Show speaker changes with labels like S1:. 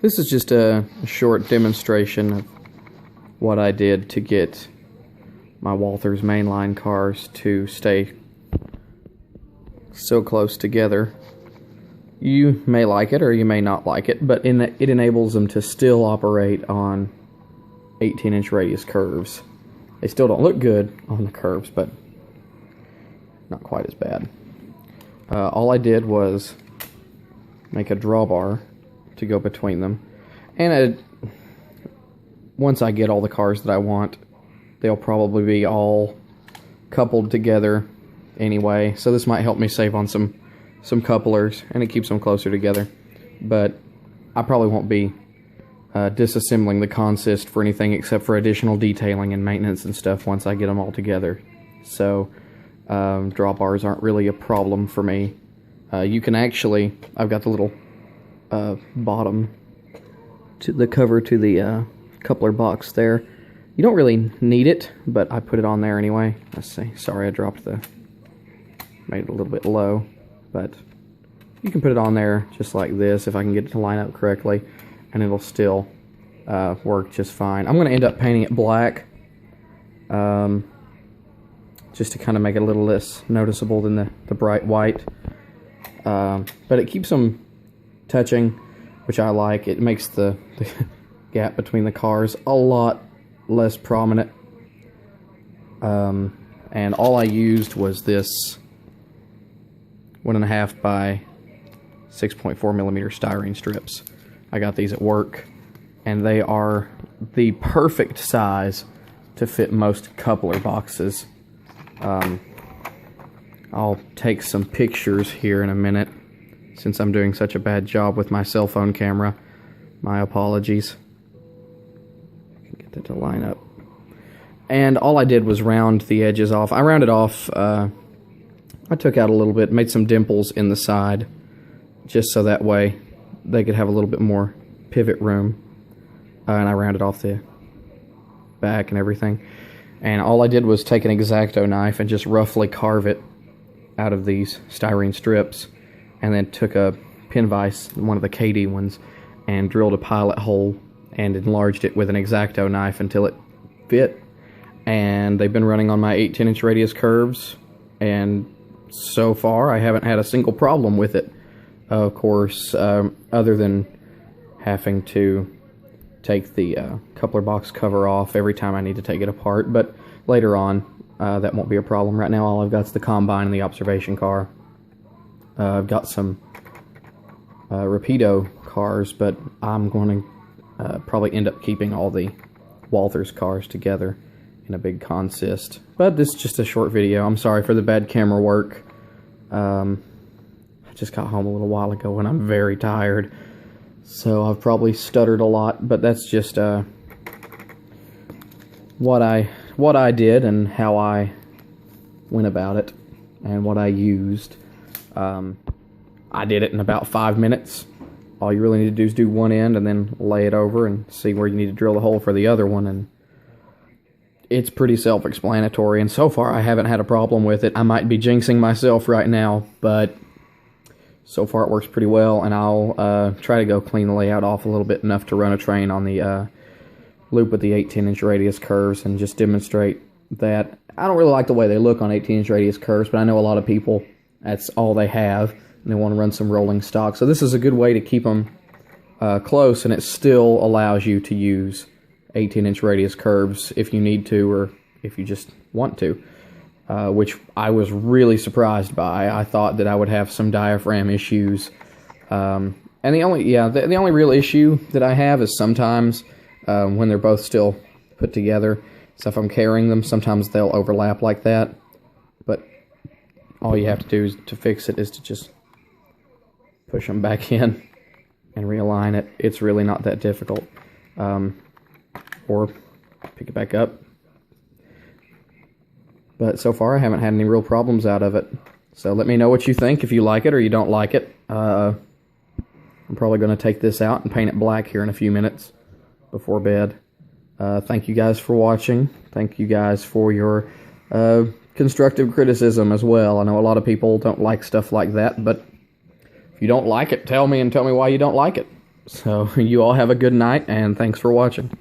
S1: This is just a short demonstration of what I did to get my Walthers Mainline cars to stay so close together. You may like it or you may not like it, but it enables them to still operate on 18-inch radius curves. They still don't look good on the curves, but not quite as bad. All I did was make a drawbar to go between them, and once I get all the cars that I want, they'll probably be all coupled together anyway, so this might help me save on some couplers, and it keeps them closer together. But I probably won't be disassembling the consist for anything except for additional detailing and maintenance and stuff once I get them all together. So drawbars aren't really a problem for me. You can actually, I've got the little bottom to the cover to the coupler box there. You don't really need it, but I put it on there anyway. Let's see, sorry I made it a little bit low, but you can put it on there just like this if I can get it to line up correctly, and it'll still work just fine. I'm going to end up painting it black just to kind of make it a little less noticeable than the bright white, but it keeps them touching, which I like. It makes the gap between the cars a lot less prominent, and all I used was this 1.5 by 6.4 millimeter styrene strips. I got these at work, and they are the perfect size to fit most coupler boxes. I'll take some pictures here in a minute, since I'm doing such a bad job with my cell phone camera. My apologies. I can get that to line up. And all I did was round the edges off. I rounded off, I took out a little bit, made some dimples in the side, just so that way they could have a little bit more pivot room. And I rounded off the back and everything. And all I did was take an X-Acto knife and just roughly carve it out of these styrene strips, and then took a pin vise, one of the KD ones, and drilled a pilot hole and enlarged it with an X-Acto knife until it fit. And they've been running on my 18-inch radius curves, and so far I haven't had a single problem with it. Of course, other than having to take the coupler box cover off every time I need to take it apart, but later on that won't be a problem. Right now all I've got is the combine and the observation car. I've got some Rapido cars, but I'm going to probably end up keeping all the Walthers cars together in a big consist. But this is just a short video. I'm sorry for the bad camera work. I just got home a little while ago and I'm very tired, so I've probably stuttered a lot, but that's just what I did and how I went about it and what I used. I did it in about 5 minutes. All you really need to do is do one end and then lay it over and see where you need to drill the hole for the other one, and it's pretty self-explanatory, and so far I haven't had a problem with it. I might be jinxing myself right now, but so far it works pretty well, and I'll try to go clean the layout off a little bit, enough to run a train on the loop with the 18-inch radius curves and just demonstrate that. I don't really like the way they look on 18-inch radius curves, but I know a lot of people, that's all they have, and they want to run some rolling stock. So this is a good way to keep them close, and it still allows you to use 18-inch radius curves if you need to, or if you just want to, which I was really surprised by. I thought that I would have some diaphragm issues, and the only real issue that I have is sometimes when they're both still put together. So if I'm carrying them, sometimes they'll overlap like that, but all you have to do to fix it is to just push them back in and realign it. It's really not that difficult. Or pick it back up. But so far I haven't had any real problems out of it. So let me know what you think, if you like it or you don't like it. I'm probably going to take this out and paint it black here in a few minutes before bed. Thank you guys for watching. Thank you guys for your constructive criticism as well. I know a lot of people don't like stuff like that, but if you don't like it, tell me, and tell me why you don't like it. So you all have a good night, and thanks for watching.